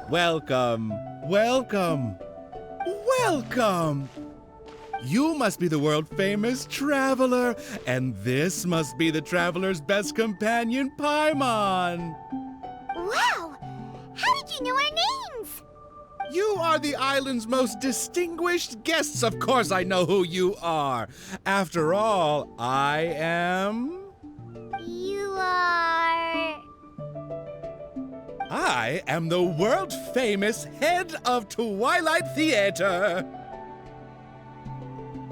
Welcome, welcome, welcome! You must be the world-famous traveler, and this must be the traveler's best companion, Paimon. Wow! How did you know our names? You are the island's most distinguished guests. Of course I know who you are. After all, I am... You are... I am the world-famous head of Twilight Theater.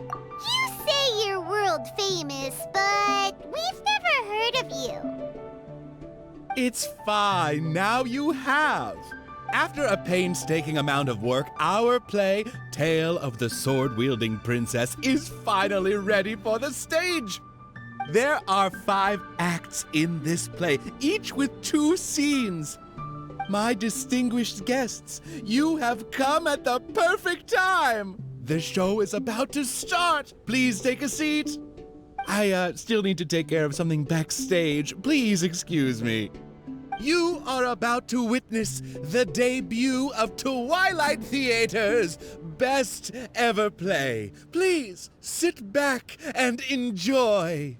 You say you're world famous, but we've never heard of you. It's fine, now you have. After a painstaking amount of work, our play, Tale of the Sword-Wielding Princess, is finally ready for the stage. There are 5 acts in this play, each with 2 scenes. My distinguished guests, you have come at the perfect time. The show is about to start. Please take a seat. I still need to take care of something backstage. Please excuse me. You are about to witness the debut of Twilight Theater's best ever play. Please sit back and enjoy.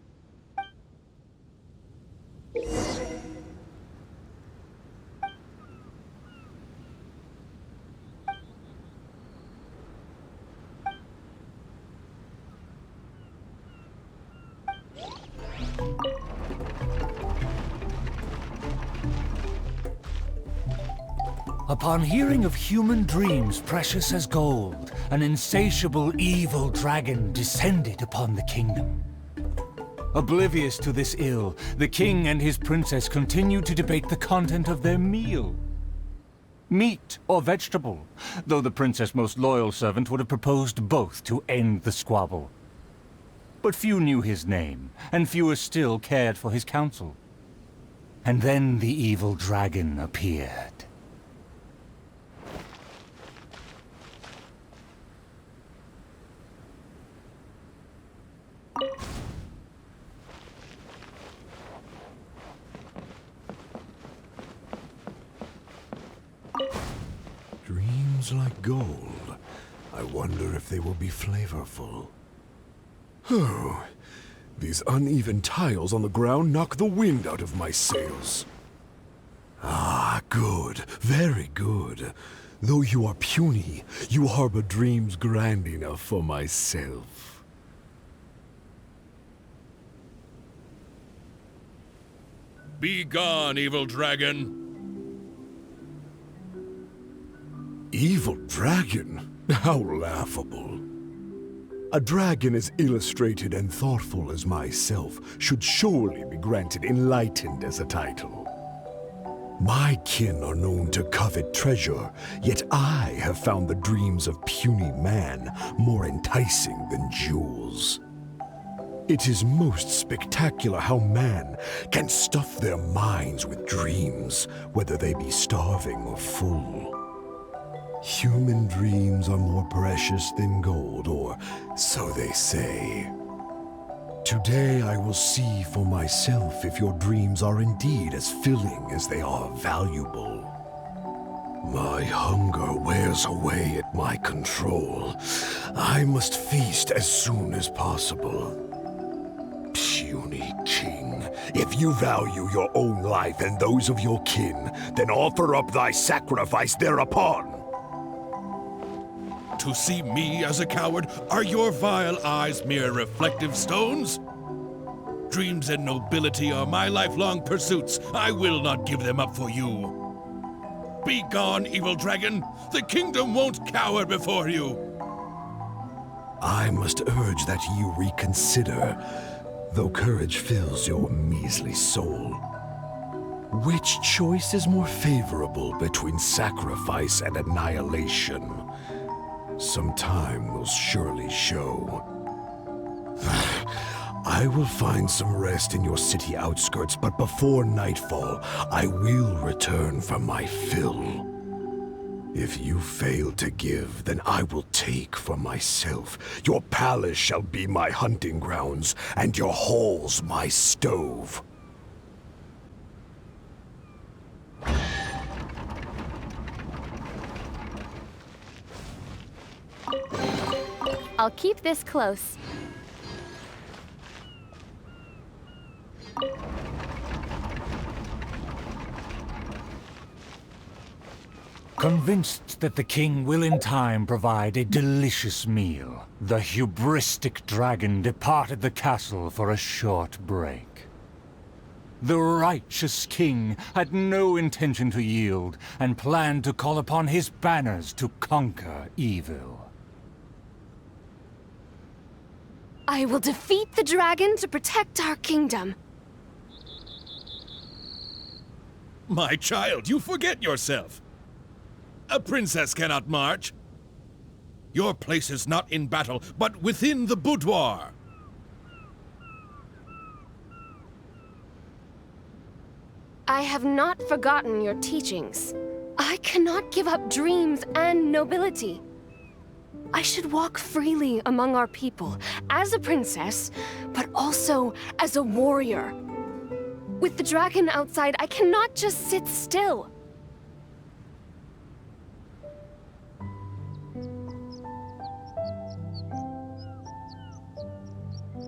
Upon hearing of human dreams precious as gold, an insatiable evil dragon descended upon the kingdom. Oblivious to this ill, the king and his princess continued to debate the content of their meal. Meat or vegetable, though the princess' most loyal servant would have proposed both to end the squabble. But few knew his name, and fewer still cared for his counsel. And then the evil dragon appeared. Dreams like gold. I wonder if they will be flavorful. Oh, these uneven tiles on the ground knock the wind out of my sails. Ah, good. Very good. Though you are puny, you harbor dreams grand enough for myself. Be gone, evil dragon. Evil dragon? How laughable. A dragon as illustrated and thoughtful as myself should surely be granted enlightened as a title. My kin are known to covet treasure, yet I have found the dreams of puny man more enticing than jewels. It is most spectacular how man can stuff their minds with dreams, whether they be starving or full. Human dreams are more precious than gold, or so they say. Today I will see for myself if your dreams are indeed as filling as they are valuable. My hunger wears away at my control. I must feast as soon as possible. Puny king, if you value your own life and those of your kin, then offer up thy sacrifice thereupon. To see me as a coward, are your vile eyes mere reflective stones? Dreams and nobility are my lifelong pursuits. I will not give them up for you. Be gone, evil dragon. The kingdom won't cower before you. I must urge that you reconsider, though courage fills your measly soul. Which choice is more favorable between sacrifice and annihilation? Some time will surely show. I will find some rest in your city outskirts, but before nightfall, I will return for my fill. If you fail to give, then I will take for myself. Your palace shall be my hunting grounds, and your halls my stove. I'll keep this close. Convinced that the king will in time provide a delicious meal, the hubristic dragon departed the castle for a short break. The righteous king had no intention to yield, and planned to call upon his banners to conquer evil. I will defeat the dragon to protect our kingdom. My child, you forget yourself. A princess cannot march. Your place is not in battle, but within the boudoir. I have not forgotten your teachings. I cannot give up dreams and nobility. I should walk freely among our people, as a princess, but also as a warrior. With the dragon outside, I cannot just sit still.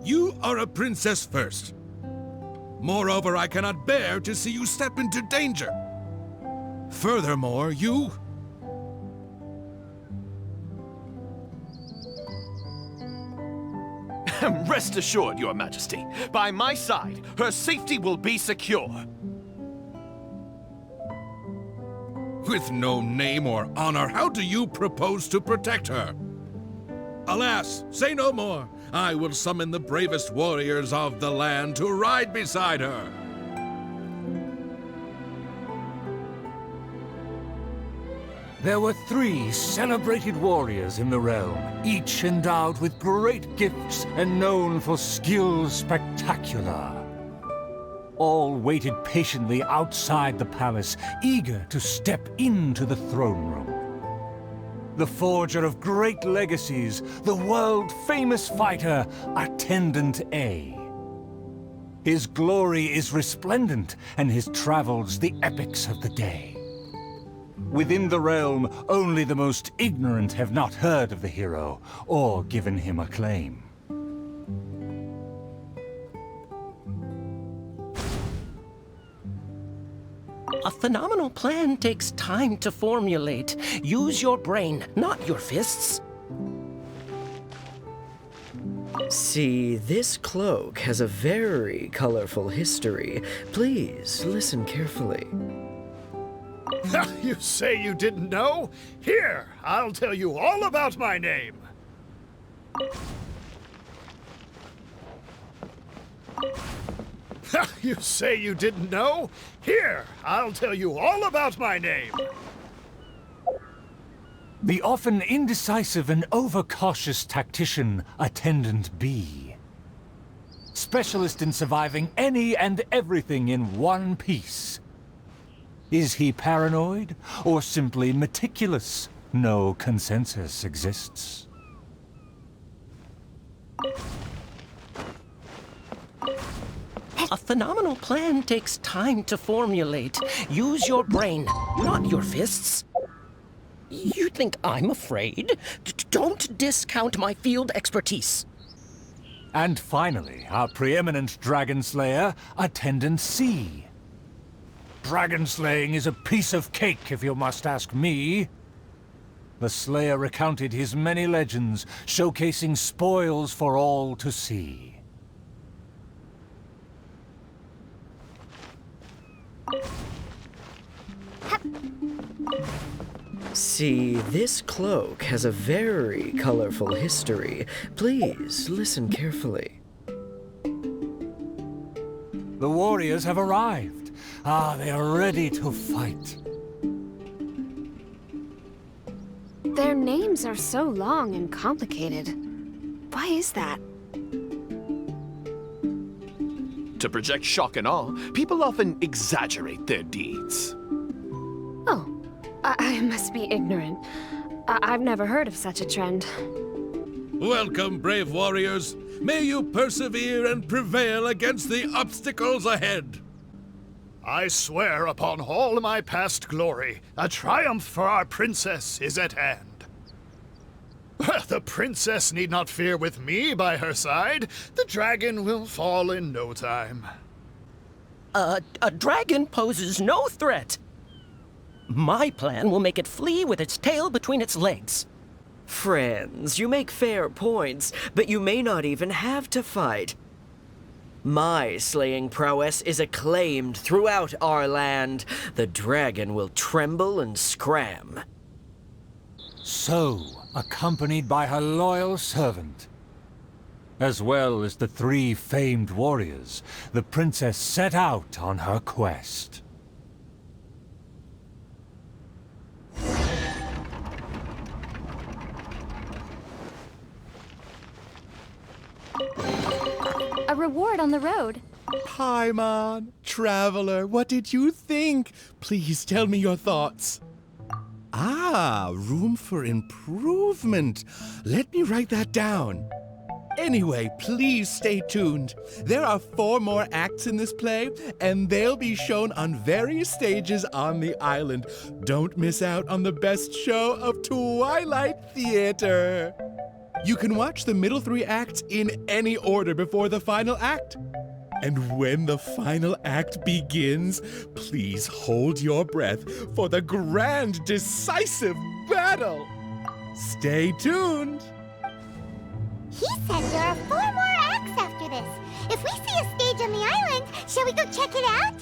You are a princess first. Moreover, I cannot bear to see you step into danger. Furthermore, you... Rest assured, Your Majesty, by my side, her safety will be secure. With no name or honor, how do you propose to protect her? Alas, say no more. I will summon the bravest warriors of the land to ride beside her. There were 3 celebrated warriors in the realm, each endowed with great gifts and known for skills spectacular. All waited patiently outside the palace, eager to step into the throne room. The forger of great legacies, the world-famous fighter, Attendant A. His glory is resplendent, and his travels the epics of the day. Within the realm, only the most ignorant have not heard of the hero, or given him acclaim. A phenomenal plan takes time to formulate. Use your brain, not your fists. See, this cloak has a very colorful history. Please, listen carefully. You say you didn't know? Here, I'll tell you all about my name. You say you didn't know? Here, I'll tell you all about my name. The often indecisive and overcautious tactician, Attendant B. Specialist in surviving any and everything in one piece. Is he paranoid, or simply meticulous? No consensus exists. A phenomenal plan takes time to formulate. Use your brain, not your fists. You think I'm afraid? Don't discount my field expertise. And finally, our preeminent dragon slayer, Attendant C. Dragon slaying is a piece of cake, if you must ask me. The slayer recounted his many legends, showcasing spoils for all to see. See, this cloak has a very colorful history. Please, listen carefully. The warriors have arrived. They are ready to fight. Their names are so long and complicated. Why is that? To project shock and awe, people often exaggerate their deeds. Oh, I must be ignorant. I've never heard of such a trend. Welcome, brave warriors. May you persevere and prevail against the obstacles ahead. I swear upon all my past glory, a triumph for our princess is at hand. The princess need not fear with me by her side. The dragon will fall in no time. A dragon poses no threat. My plan will make it flee with its tail between its legs. Friends, you make fair points, but you may not even have to fight. My slaying prowess is acclaimed throughout our land. The dragon will tremble and scram. So, accompanied by her loyal servant, as well as the 3 famed warriors, the princess set out on her quest. A reward on the road. Paimon, traveler, what did you think? Please tell me your thoughts. Ah, room for improvement. Let me write that down. Anyway, please stay tuned. There are 4 more acts in this play, and they'll be shown on various stages on the island. Don't miss out on the best show of Twilight Theater. You can watch the middle 3 acts in any order before the final act. And when the final act begins, please hold your breath for the grand, decisive battle. Stay tuned. He said there are 4 more acts after this. If we see a stage on the island, shall we go check it out?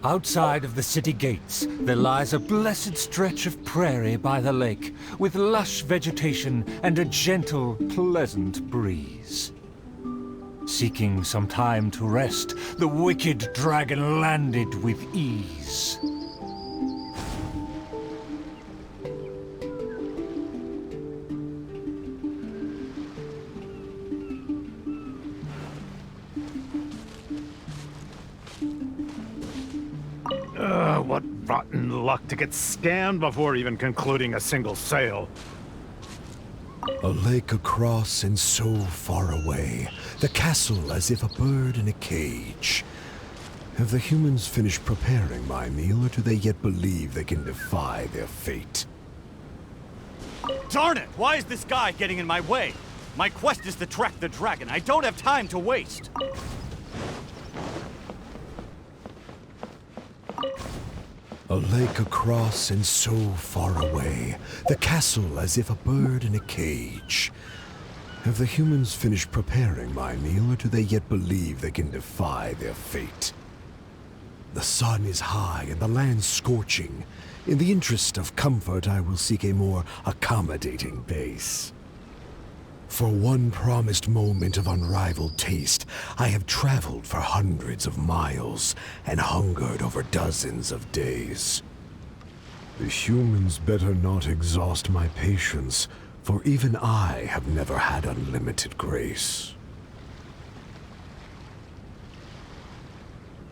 Outside of the city gates, there lies a blessed stretch of prairie by the lake, with lush vegetation and a gentle, pleasant breeze. Seeking some time to rest, the wicked dragon landed with ease. What rotten luck to get scammed before even concluding a single sale. A lake across and so far away, the castle as if a bird in a cage. Have the humans finished preparing my meal, or do they yet believe they can defy their fate? Darn it! Why is this guy getting in my way? My quest is to track the dragon. I don't have time to waste. A lake across and so far away, the castle as if a bird in a cage. Have the humans finished preparing my meal, or do they yet believe they can defy their fate? The sun is high and the land scorching. In the interest of comfort, I will seek a more accommodating base. For one promised moment of unrivaled taste, I have traveled for hundreds of miles and hungered over dozens of days. The humans better not exhaust my patience, for even I have never had unlimited grace.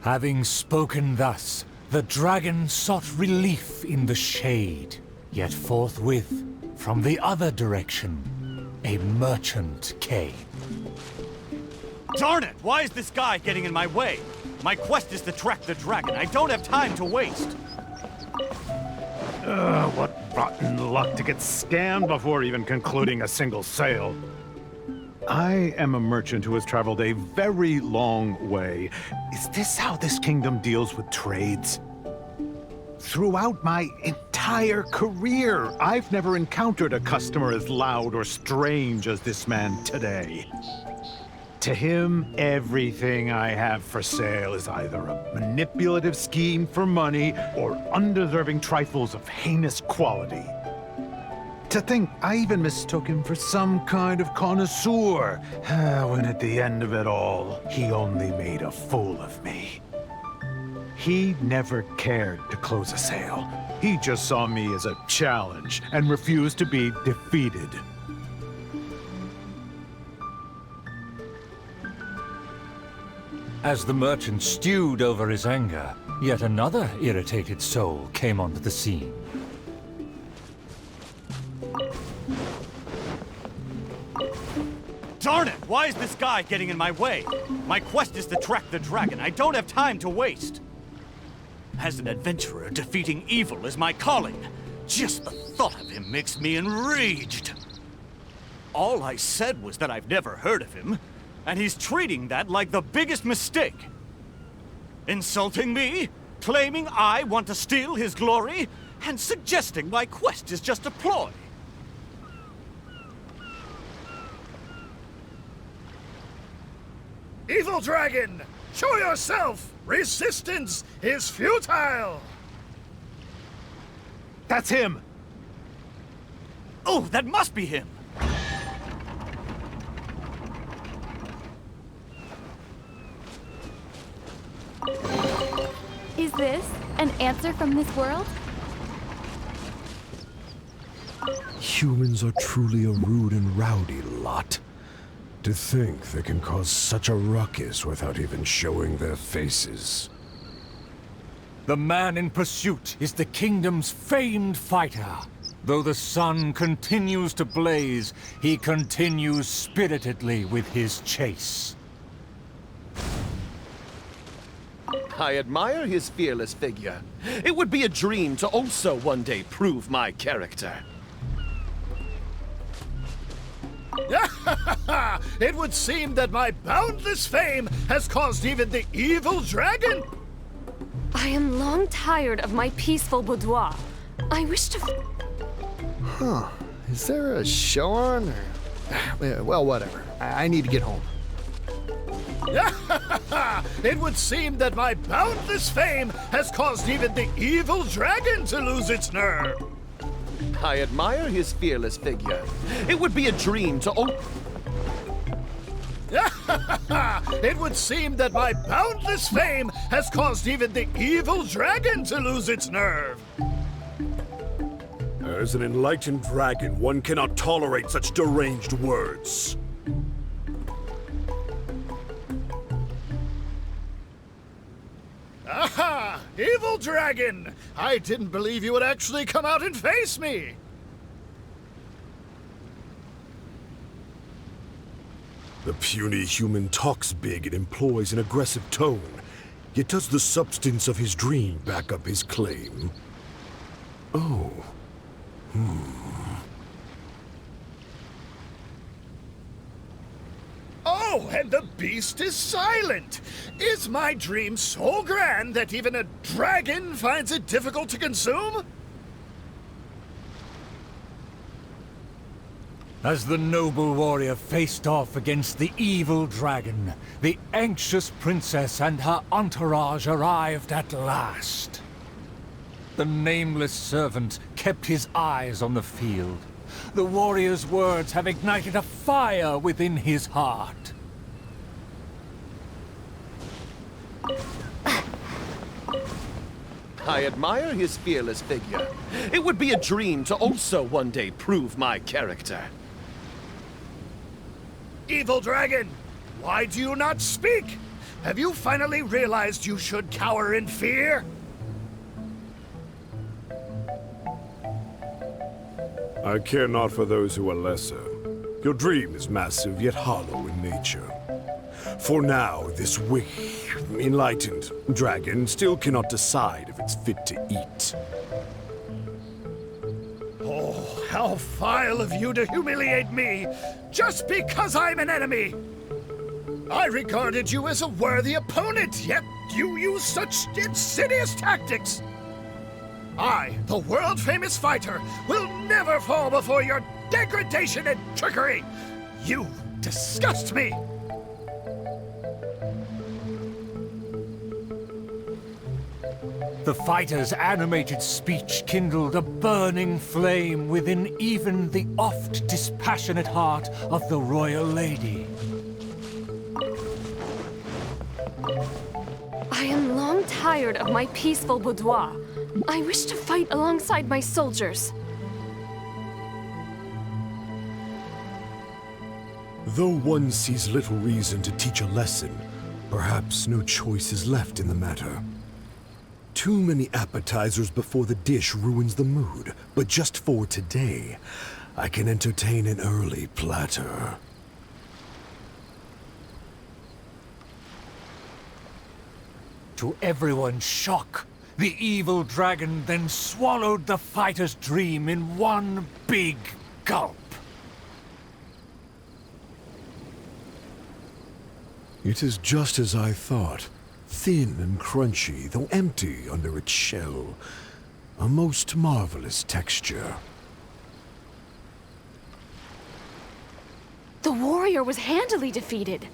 Having spoken thus, the dragon sought relief in the shade. Yet forthwith, from the other direction, a merchant came. Darn it! Why is this guy getting in my way? My quest is to track the dragon. I don't have time to waste. What rotten luck to get scammed before even concluding a single sale. I am a merchant who has traveled a very long way. Is this how this kingdom deals with trades? Throughout my entire career, I've never encountered a customer as loud or strange as this man today. To him, everything I have for sale is either a manipulative scheme for money or undeserving trifles of heinous quality. To think I even mistook him for some kind of connoisseur, when at the end of it all, he only made a fool of me. He never cared to close a sale. He just saw me as a challenge and refused to be defeated. As the merchant stewed over his anger, yet another irritated soul came onto the scene. Darn it! Why is this guy getting in my way? My quest is to track the dragon. I don't have time to waste. As an adventurer, defeating evil is my calling. Just the thought of him makes me enraged. All I said was that I've never heard of him, and he's treating that like the biggest mistake. Insulting me, claiming I want to steal his glory, and suggesting my quest is just a ploy. Evil dragon! Show yourself! Resistance is futile! That's him! Oh, that must be him! Is this an answer from this world? Humans are truly a rude and rowdy lot. To think they can cause such a ruckus without even showing their faces. The man in pursuit is the kingdom's famed fighter. Though the sun continues to blaze, he continues spiritedly with his chase. I admire his fearless figure. It would be a dream to also one day prove my character. It would seem that my boundless fame has caused even the evil dragon. I am long tired of my peaceful boudoir. I wish to... Huh. Is there a show on? Or... Well, whatever. I need to get home. It would seem that my boundless fame has caused even the evil dragon to lose its nerve. I admire his fearless figure. It would be a dream to It would seem that my boundless fame has caused even the evil dragon to lose its nerve. As an enlightened dragon, one cannot tolerate such deranged words. Aha! Evil dragon! I didn't believe you would actually come out and face me! The puny human talks big and employs an aggressive tone, yet does the substance of his dream back up his claim? Oh. Oh, and the beast is silent! Is my dream so grand that even a dragon finds it difficult to consume? As the noble warrior faced off against the evil dragon, the anxious princess and her entourage arrived at last. The nameless servant kept his eyes on the field. The warrior's words have ignited a fire within his heart. I admire his fearless figure. It would be a dream to also one day prove my character. Evil dragon, why do you not speak? Have you finally realized you should cower in fear? I care not for those who are lesser. Your dream is massive yet hollow in nature. For now, this weak, enlightened dragon still cannot decide if it's fit to eat. Oh, how vile of you to humiliate me, just because I'm an enemy! I regarded you as a worthy opponent, yet you use such insidious tactics! I, the world-famous fighter, will never fall before your degradation and trickery! You disgust me! The fighter's animated speech kindled a burning flame within even the oft dispassionate heart of the royal lady. I am long tired of my peaceful boudoir. I wish to fight alongside my soldiers. Though one sees little reason to teach a lesson, perhaps no choice is left in the matter. Too many appetizers before the dish ruins the mood, but just for today, I can entertain an early platter. To everyone's shock, the evil dragon then swallowed the fighter's dream in one big gulp. It is just as I thought. Thin and crunchy, though empty under its shell. A most marvelous texture. The warrior was handily defeated.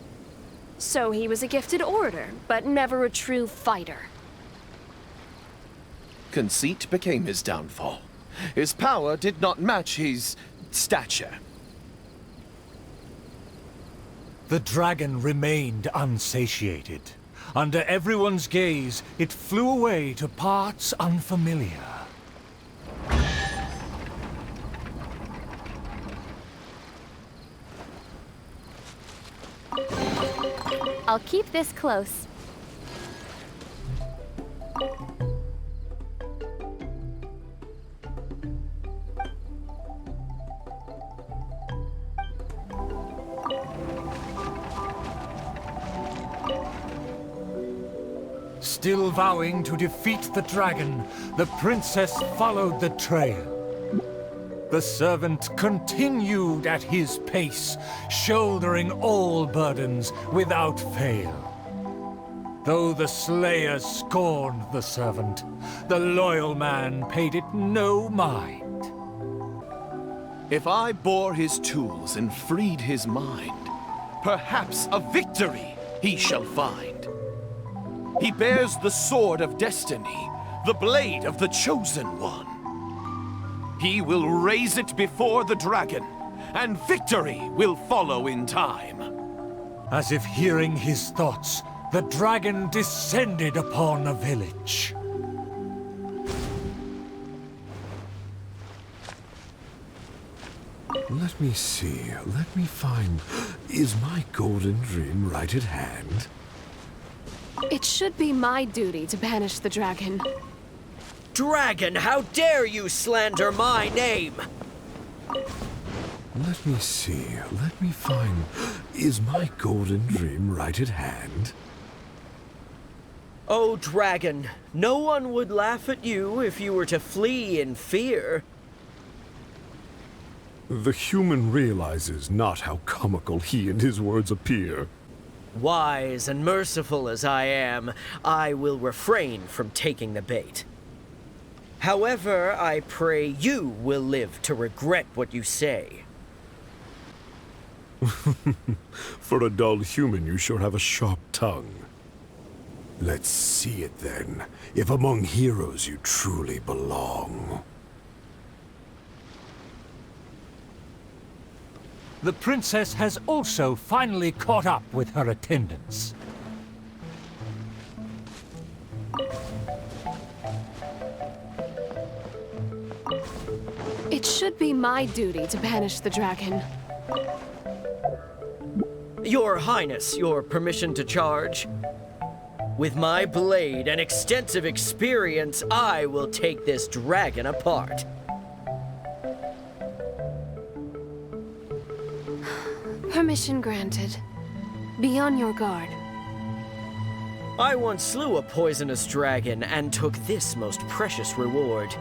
So he was a gifted orator, but never a true fighter. Conceit became his downfall. His power did not match his stature. The dragon remained unsatiated. Under everyone's gaze, it flew away to parts unfamiliar. I'll keep this close. Still vowing to defeat the dragon, the princess followed the trail. The servant continued at his pace, shouldering all burdens without fail. Though the slayer scorned the servant, the loyal man paid it no mind. If I bore his tools and freed his mind, perhaps a victory he shall find. He bears the sword of destiny, the blade of the chosen one. He will raise it before the dragon, and victory will follow in time. As if hearing his thoughts, the dragon descended upon the village. Let me see, let me find... Is my golden dream right at hand? It should be my duty to banish the dragon. Dragon, how dare you slander my name? Let me see, let me find... Is my golden dream right at hand? Oh, dragon, no one would laugh at you if you were to flee in fear. The human realizes not how comical he and his words appear. Wise and merciful as I am, I will refrain from taking the bait. However, I pray you will live to regret what you say. For a dull human, you sure have a sharp tongue. Let's see it then, if among heroes you truly belong. The princess has also finally caught up with her attendants. It should be my duty to banish the dragon. Your Highness, your permission to charge? With my blade and extensive experience, I will take this dragon apart. Permission granted. Be on your guard. I once slew a poisonous dragon and took this most precious reward.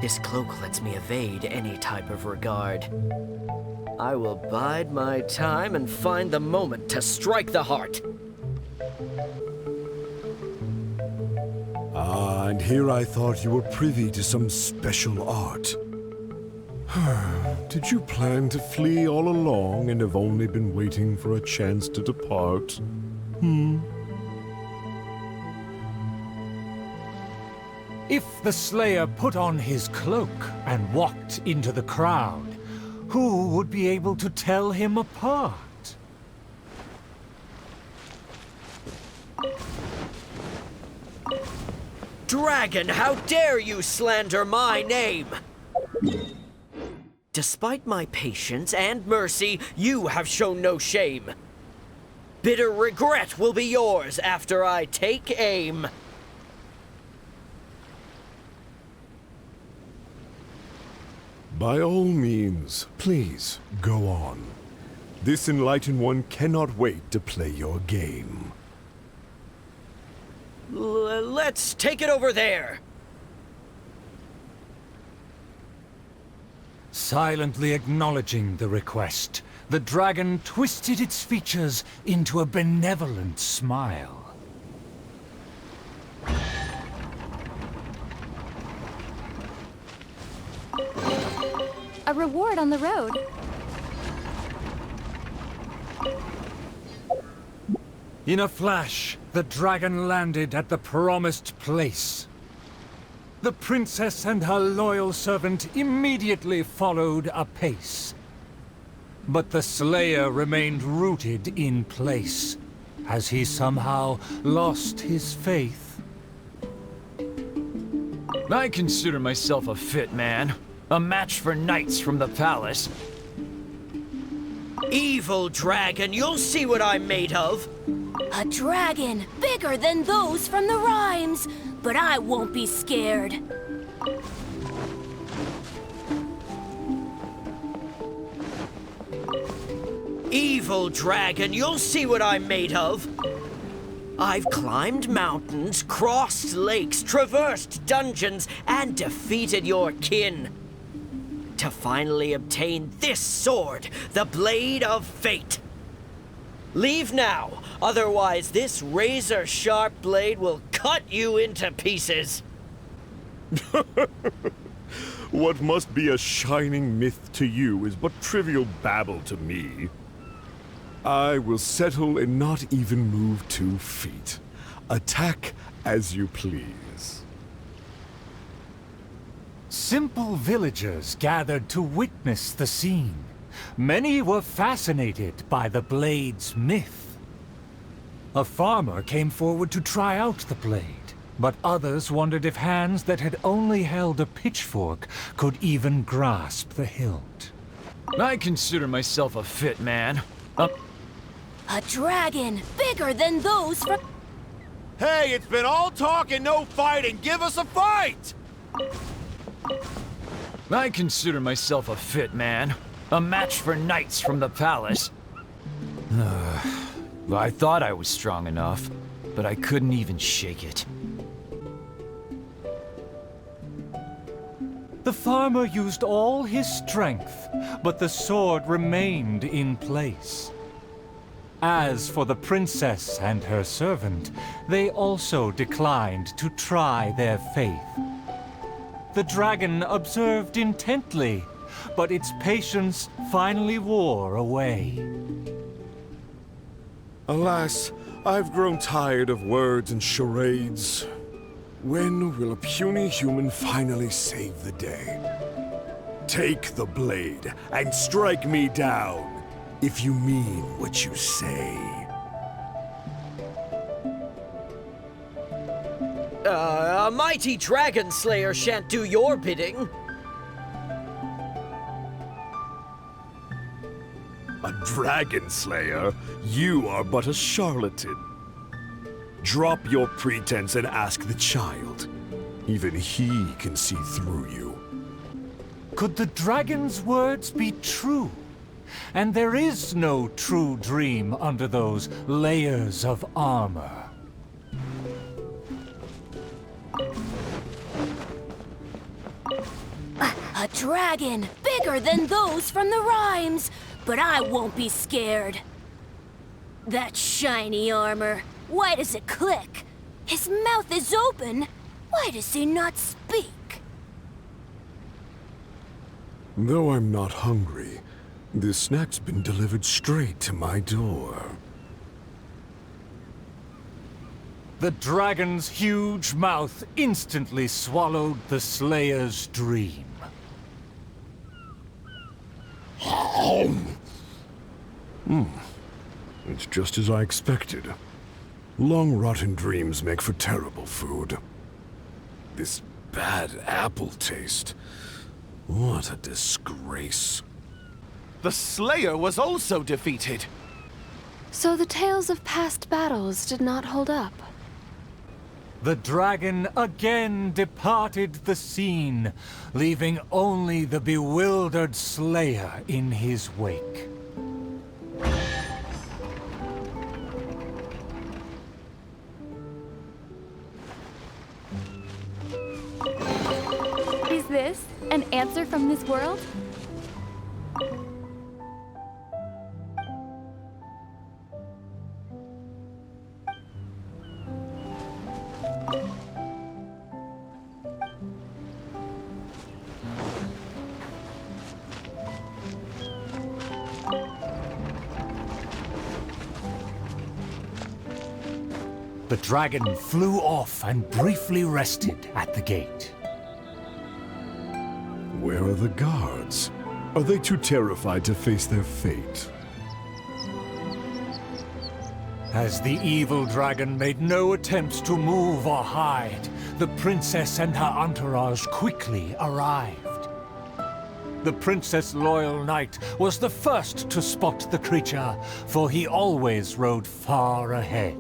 This cloak lets me evade any type of regard. I will bide my time and find the moment to strike the heart. Ah, and here I thought you were privy to some special art. Did you plan to flee all along and have only been waiting for a chance to depart? If the Slayer put on his cloak and walked into the crowd, who would be able to tell him apart? Dragon, how dare you slander my name? Despite my patience and mercy, you have shown no shame. Bitter regret will be yours after I take aim. By all means, please, go on. This enlightened one cannot wait to play your game. Let's take it over there. Silently acknowledging the request, the dragon twisted its features into a benevolent smile. A reward on the road. In a flash, the dragon landed at the promised place. The princess and her loyal servant immediately followed apace. But the slayer remained rooted in place, as he somehow lost his faith. I consider myself a fit man. A match for knights from the palace. Evil dragon, you'll see what I'm made of. A dragon bigger than those from the rhymes, but I won't be scared. Evil dragon, you'll see what I'm made of. I've climbed mountains, crossed lakes, traversed dungeons, and defeated your kin. To finally obtain this sword, the Blade of Fate. Leave now, otherwise this razor-sharp blade will cut you into pieces. What must be a shining myth to you is but trivial babble to me. I will settle and not even move 2 feet. Attack as you please. Simple villagers gathered to witness the scene. Many were fascinated by the blade's myth. A farmer came forward to try out the blade, but others wondered if hands that had only held a pitchfork could even grasp the hilt. I consider myself a fit man. A dragon bigger than those from... Hey, it's been all talk and no fighting. Give us a fight! I consider myself a fit man. A match for knights from the palace. I thought I was strong enough, but I couldn't even shake it. The farmer used all his strength, but the sword remained in place. As for the princess and her servant, they also declined to try their faith. The dragon observed intently, but its patience finally wore away. Alas, I've grown tired of words and charades. When will a puny human finally save the day? Take the blade and strike me down, if you mean what you say. A mighty dragon slayer shan't do your bidding. A dragon slayer? You are but a charlatan. Drop your pretense and ask the child. Even he can see through you. Could the dragon's words be true? And there is no true dream under those layers of armor. A dragon bigger than those from the rhymes, but I won't be scared. That shiny armor, why does it click? His mouth is open, why does he not speak? Though I'm not hungry, this snack's been delivered straight to my door. The dragon's huge mouth instantly swallowed the Slayer's dream. It's just as I expected. Long rotten dreams make for terrible food. This bad apple taste. What a disgrace. The Slayer was also defeated. So the tales of past battles did not hold up. The dragon again departed the scene, leaving only the bewildered Slayer in his wake. Is this an answer from this world? The dragon flew off and briefly rested at the gate. Where are the guards? Are they too terrified to face their fate? As the evil dragon made no attempts to move or hide, the princess and her entourage quickly arrived. The Princess Loyal Knight was the first to spot the creature, for he always rode far ahead.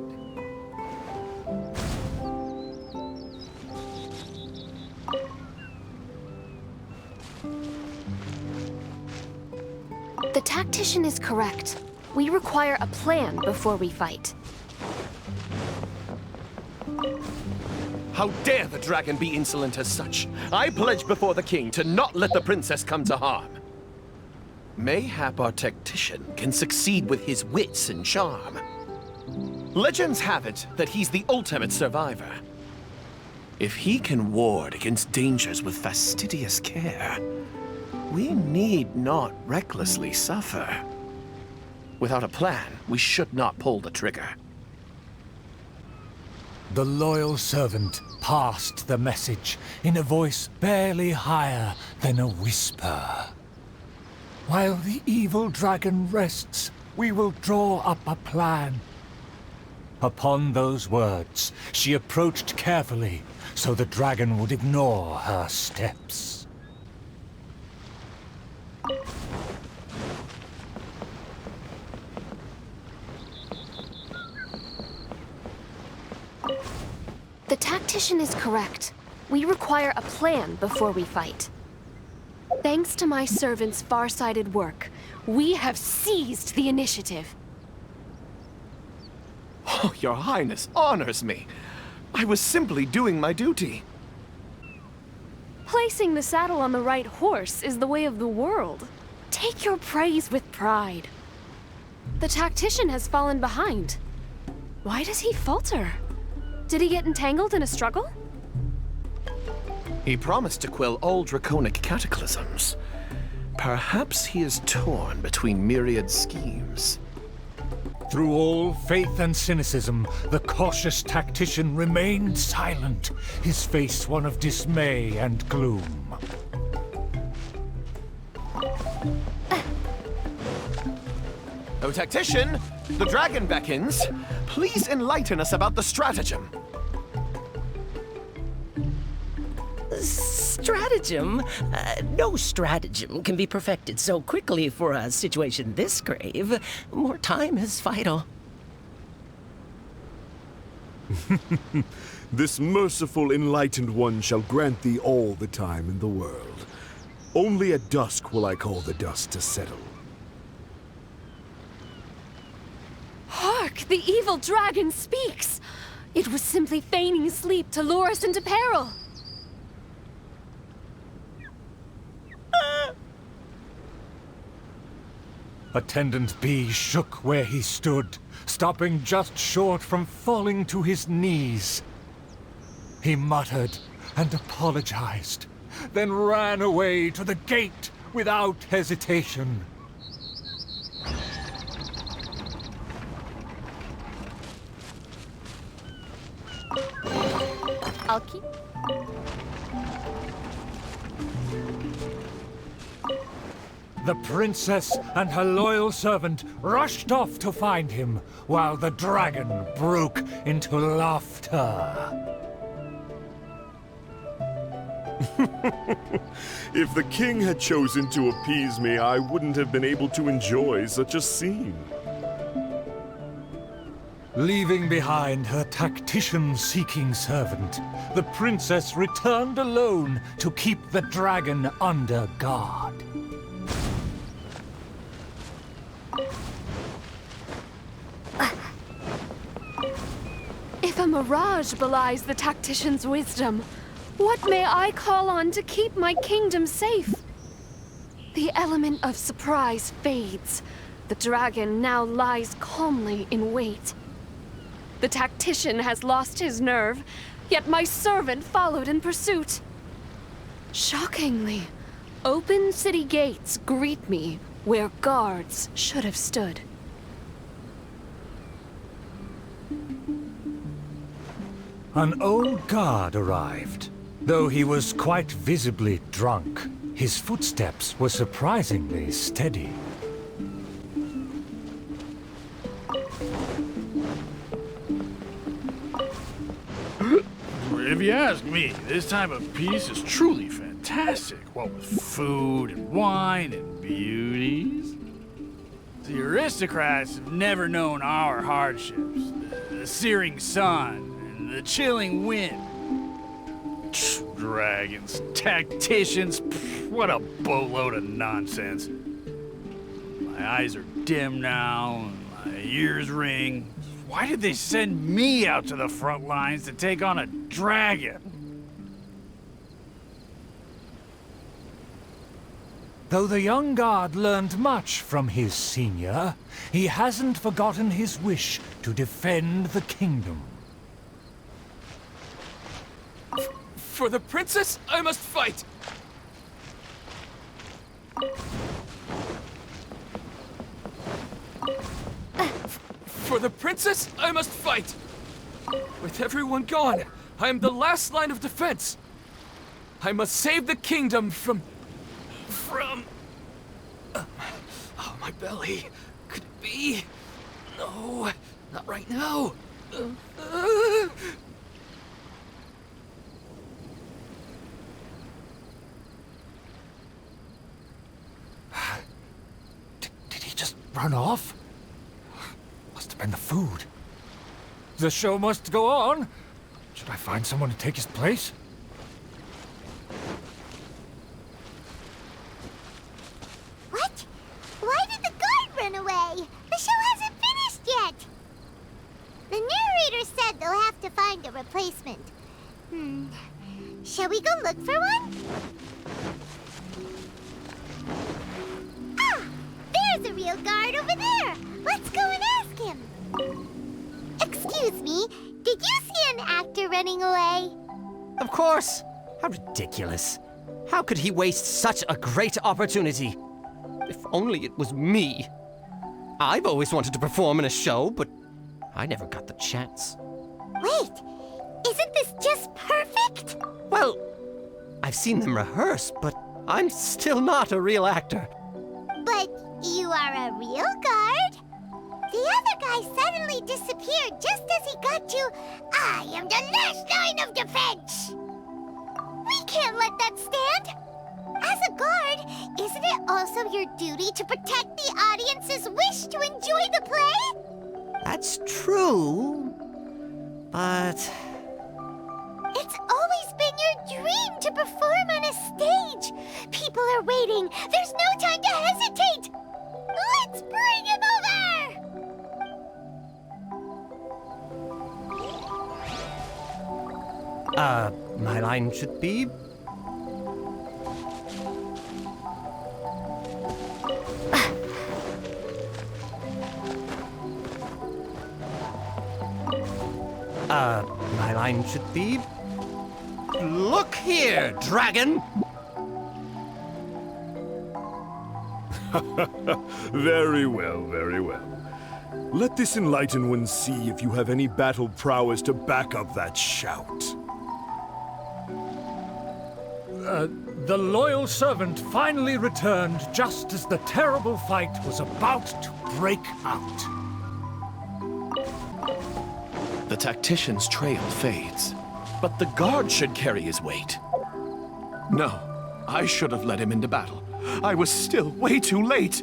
The tactician is correct. We require a plan before we fight. How dare the dragon be insolent as such? I pledge before the king to not let the princess come to harm. Mayhap our tactician can succeed with his wits and charm. Legends have it that he's the ultimate survivor. If he can ward against dangers with fastidious care, we need not recklessly suffer. Without a plan, we should not pull the trigger. The loyal servant passed the message in a voice barely higher than a whisper. While the evil dragon rests, we will draw up a plan. Upon those words, she approached carefully, so the dragon would ignore her steps. The tactician is correct. We require a plan before we fight. Thanks to my servant's far-sighted work, we have seized the initiative. Oh, Your Highness honors me. I was simply doing my duty. Placing the saddle on the right horse is the way of the world. Take your praise with pride. The tactician has fallen behind. Why does he falter? Did he get entangled in a struggle? He promised to quell all draconic cataclysms. Perhaps he is torn between myriad schemes. Through all faith and cynicism, the cautious tactician remained silent, his face one of dismay and gloom. Oh, tactician, the dragon beckons. Please enlighten us about the stratagem. Stratagem? No stratagem can be perfected so quickly for a situation this grave. More time is vital. This merciful, enlightened one shall grant thee all the time in the world. Only at dusk will I call the dust to settle. Hark! The evil dragon speaks! It was simply feigning sleep to lure us into peril. Attendant B shook where he stood, stopping just short from falling to his knees. He muttered and apologized, then ran away to the gate without hesitation. I'll keep... The princess and her loyal servant rushed off to find him, while the dragon broke into laughter. If the king had chosen to appease me, I wouldn't have been able to enjoy such a scene. Leaving behind her tactician-seeking servant, the princess returned alone to keep the dragon under guard. If a mirage belies the tactician's wisdom, what may I call on to keep my kingdom safe? The element of surprise fades. The dragon now lies calmly in wait. The tactician has lost his nerve, yet my servant followed in pursuit. Shockingly, open city gates greet me where guards should have stood. An old guard arrived. Though he was quite visibly drunk, his footsteps were surprisingly steady. If you ask me, this time of peace is truly fantastic. What with food and wine and beauties. The aristocrats have never known our hardships. The searing sun and the chilling wind. Dragons, tacticians, what a boatload of nonsense. My eyes are dim now, and my ears ring. Why did they send me out to the front lines to take on a dragon? Though the young guard learned much from his senior, he hasn't forgotten his wish to defend the kingdom. For the princess, I must fight! For the princess, I must fight! With everyone gone, I am the last line of defense. I must save the kingdom from... Oh, my belly. Could it be? No, not right now. Did he just run off? Must have been the food. The show must go on. Should I find someone to take his place? What? Why did the guard run away? The show hasn't finished yet. The narrator said they'll have to find a replacement. Shall we go look for one? Ah! There's a real guard over there. Let's go and ask him. Excuse me, did you see an actor running away? Of course! How ridiculous. How could he waste such a great opportunity? If only it was me. I've always wanted to perform in a show, but I never got the chance. Wait, isn't this just perfect? Well, I've seen them rehearse, but I'm still not a real actor. But you are a real guard? The other guy suddenly disappeared just as he got to, I am the last line of defense! We can't let that stand! As a guard, isn't it also your duty to protect the audience's wish to enjoy the play? That's true, but... It's always been your dream to perform on a stage! People are waiting! There's no time to hesitate! Let's bring him over! My line should be... my line should be... Look here, dragon! Very well, very well. Let this enlightened one see if you have any battle prowess to back up that shout. The loyal servant finally returned just as the terrible fight was about to break out. The tactician's trail fades, but the guard should carry his weight. No, I should have led him into battle. I was still way too late.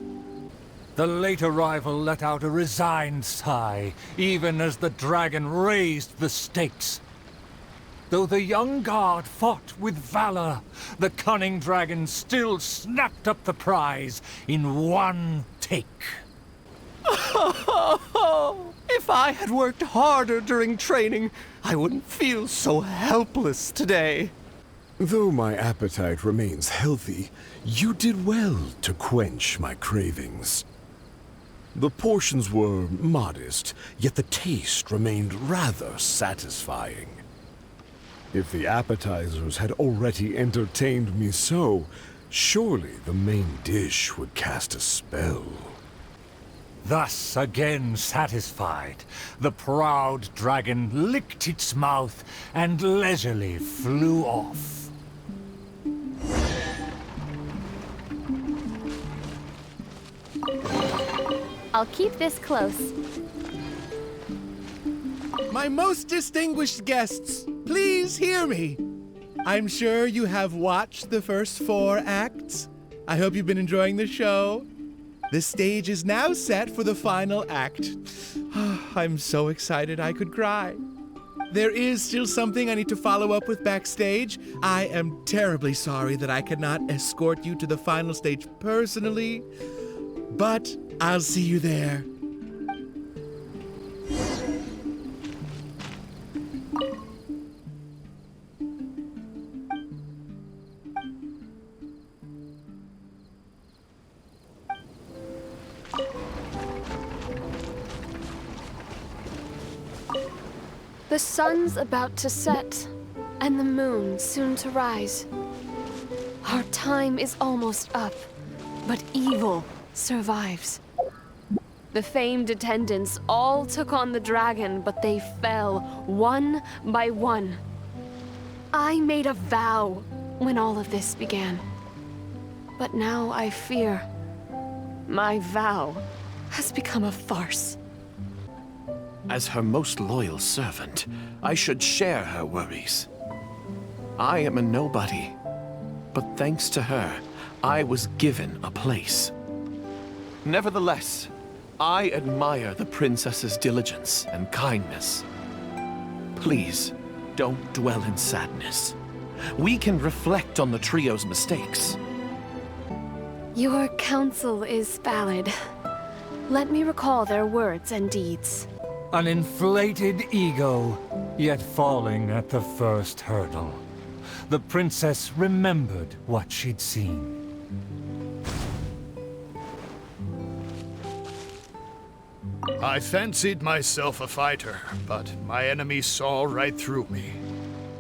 The late arrival let out a resigned sigh, even as the dragon raised the stakes. Though the young guard fought with valor, the cunning dragon still snapped up the prize in one take. If I had worked harder during training, I wouldn't feel so helpless today. Though my appetite remains healthy, you did well to quench my cravings. The portions were modest, yet the taste remained rather satisfying. If the appetizers had already entertained me so, surely the main dish would cast a spell. Thus, again satisfied, the proud dragon licked its mouth and leisurely flew off. I'll keep this close. My most distinguished guests, please hear me. I'm sure you have watched the first 4 acts. I hope you've been enjoying the show. The stage is now set for the final act. I'm so excited I could cry. There is still something I need to follow up with backstage. I am terribly sorry that I cannot escort you to the final stage personally, but I'll see you there. The sun's about to set, and the moon soon to rise. Our time is almost up, but evil survives. The famed attendants all took on the dragon, but they fell one by one. I made a vow when all of this began. But now I fear my vow has become a farce. As her most loyal servant, I should share her worries. I am a nobody, but thanks to her, I was given a place. Nevertheless, I admire the princess's diligence and kindness. Please, don't dwell in sadness. We can reflect on the trio's mistakes. Your counsel is valid. Let me recall their words and deeds. An inflated ego, yet falling at the first hurdle. The princess remembered what she'd seen. I fancied myself a fighter, but my enemy saw right through me.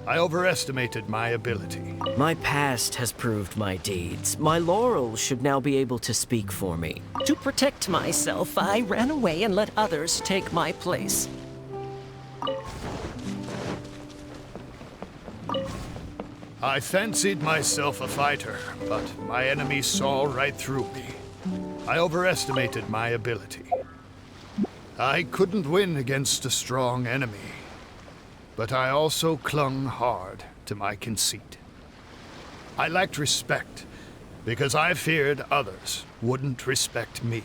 I overestimated my ability. My past has proved my deeds. My laurels should now be able to speak for me. To protect myself, I ran away and let others take my place. I fancied myself a fighter, but my enemy saw right through me. I overestimated my ability. I couldn't win against a strong enemy, but I also clung hard to my conceit. I lacked respect because I feared others wouldn't respect me.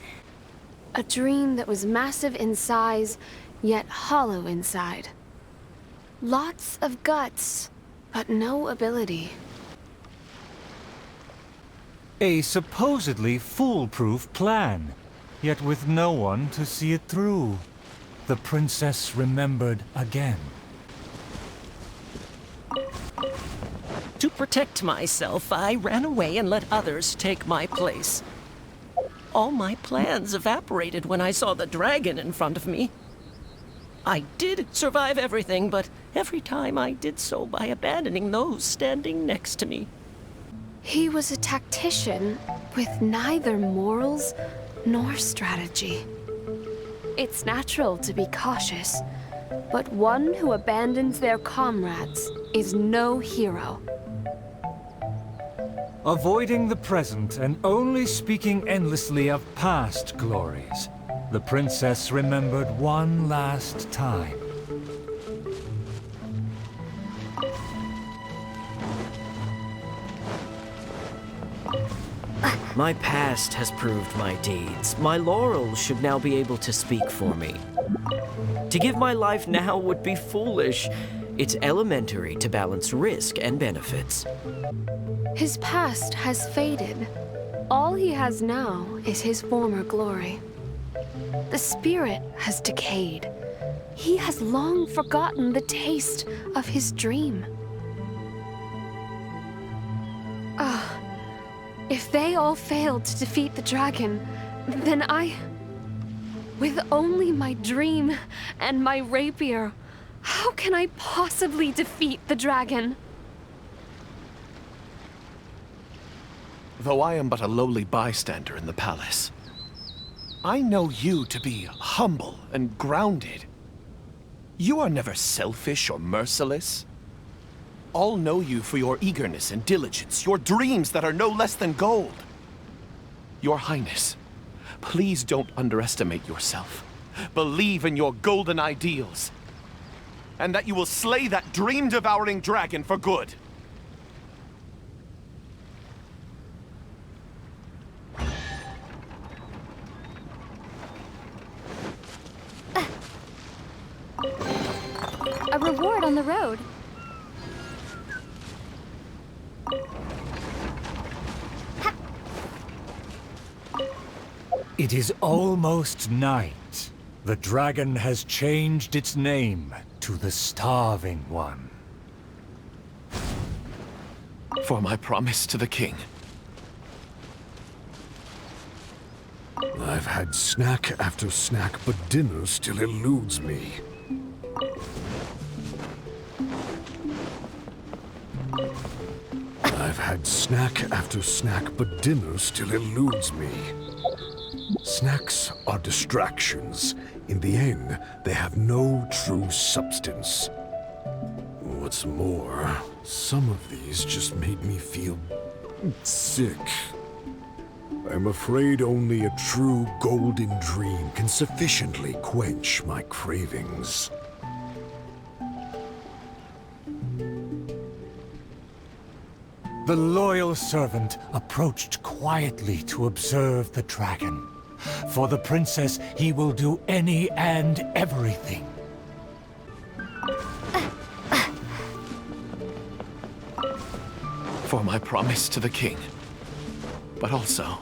A dream that was massive in size, yet hollow inside. Lots of guts, but no ability. A supposedly foolproof plan, yet with no one to see it through. The princess remembered again. To protect myself, I ran away and let others take my place. All my plans evaporated when I saw the dragon in front of me. I did survive everything, but every time I did so by abandoning those standing next to me. He was a tactician with neither morals nor strategy. It's natural to be cautious, but one who abandons their comrades is no hero. Avoiding the present and only speaking endlessly of past glories, the princess remembered one last time. My past has proved my deeds. My laurels should now be able to speak for me. To give my life now would be foolish. It's elementary to balance risk and benefits. His past has faded. All he has now is his former glory. The spirit has decayed. He has long forgotten the taste of his dream. If they all failed to defeat the dragon, then with only my dream and my rapier, how can I possibly defeat the dragon? Though I am but a lowly bystander in the palace, I know you to be humble and grounded. You are never selfish or merciless. All know you for your eagerness and diligence, your dreams that are no less than gold. Your Highness, please don't underestimate yourself. Believe in your golden ideals, and that you will slay that dream-devouring dragon for good. A reward on the road. It is almost night. The dragon has changed its name to the Starving One. For my promise to the king. I've had snack after snack, but dinner still eludes me. I've had snack after snack, but dinner still eludes me. Snacks are distractions. In the end, they have no true substance. What's more, some of these just made me feel sick. I'm afraid only a true golden dream can sufficiently quench my cravings. The loyal servant approached quietly to observe the dragon. For the princess, he will do any and everything. For my promise to the king. But also,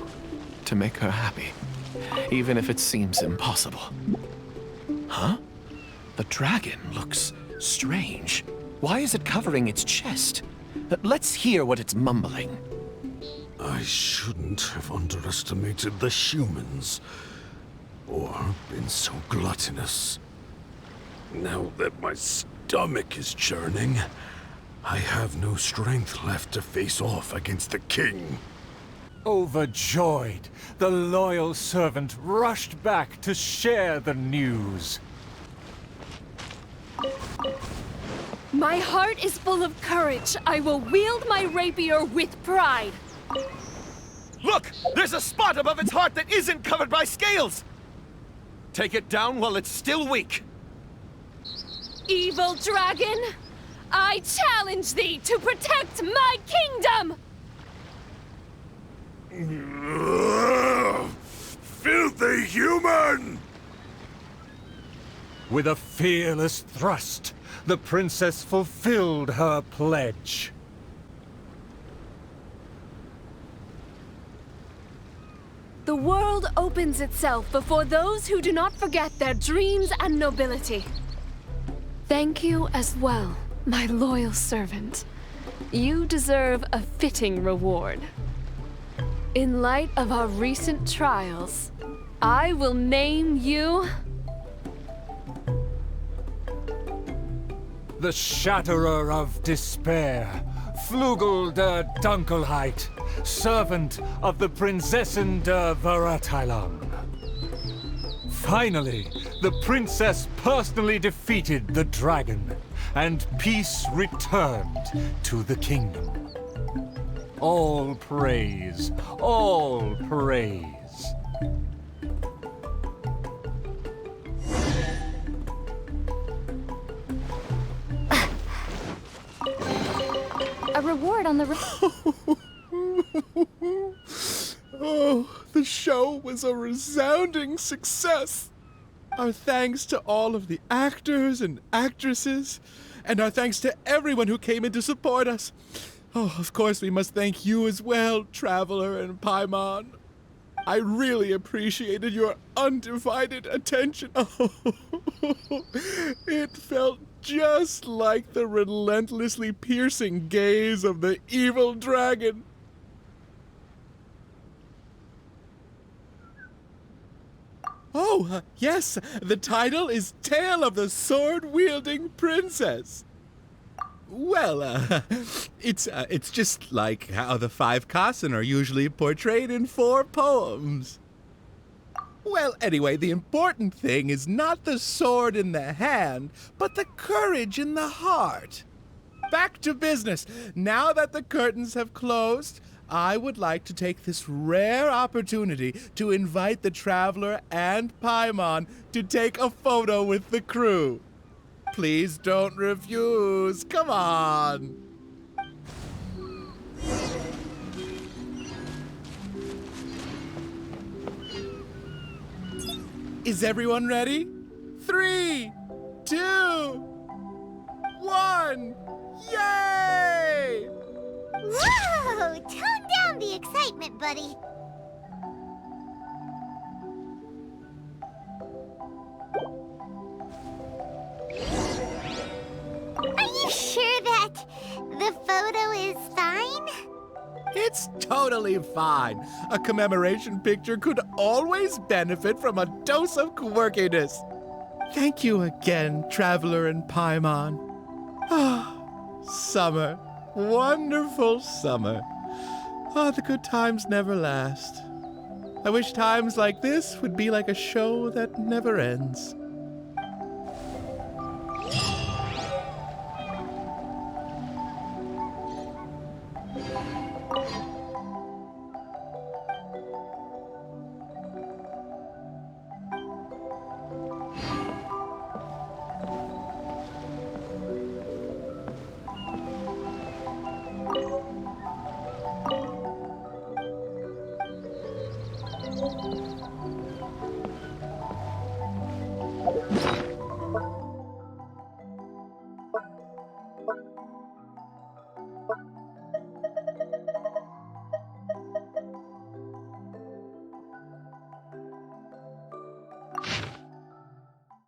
to make her happy. Even if it seems impossible. Huh? The dragon looks strange. Why is it covering its chest? Let's hear what it's mumbling. I shouldn't have underestimated the humans, or been so gluttonous. Now that my stomach is churning, I have no strength left to face off against the king. Overjoyed, the loyal servant rushed back to share the news. My heart is full of courage. I will wield my rapier with pride. Look! There's a spot above its heart that isn't covered by scales! Take it down while it's still weak. Evil dragon, I challenge thee to protect my kingdom! Filthy human! With a fearless thrust, the princess fulfilled her pledge. The world opens itself before those who do not forget their dreams and nobility. Thank you as well, my loyal servant. You deserve a fitting reward. In light of our recent trials, I will name you... The Shatterer of Despair, Flugel der Dunkelheit, servant of the Prinzessin der Verurteilung. Finally, the princess personally defeated the dragon, and peace returned to the kingdom. All praise, all praise. A reward on the road. show was a resounding success. Our thanks to all of the actors and actresses, and our thanks to everyone who came in to support us. Oh, of course, we must thank you as well, Traveler and Paimon. I really appreciated your undivided attention. Oh, it felt just like the relentlessly piercing gaze of the evil dragon. Oh, yes, the title is Tale of the Sword-Wielding Princess. Well, it's just like how the 5 Kassen are usually portrayed in 4 poems. Well, anyway, the important thing is not the sword in the hand, but the courage in the heart. Back to business. Now that the curtains have closed, I would like to take this rare opportunity to invite the Traveler and Paimon to take a photo with the crew. Please don't refuse. Come on. Is everyone ready? 3, 2, 1. Yay! Whoa! Tone down the excitement, buddy. Are you sure that the photo is fine? It's totally fine. A commemoration picture could always benefit from a dose of quirkiness. Thank you again, Traveler and Paimon. Ah, summer. Wonderful summer. Oh, the good times never last. I wish times like this would be like a show that never ends.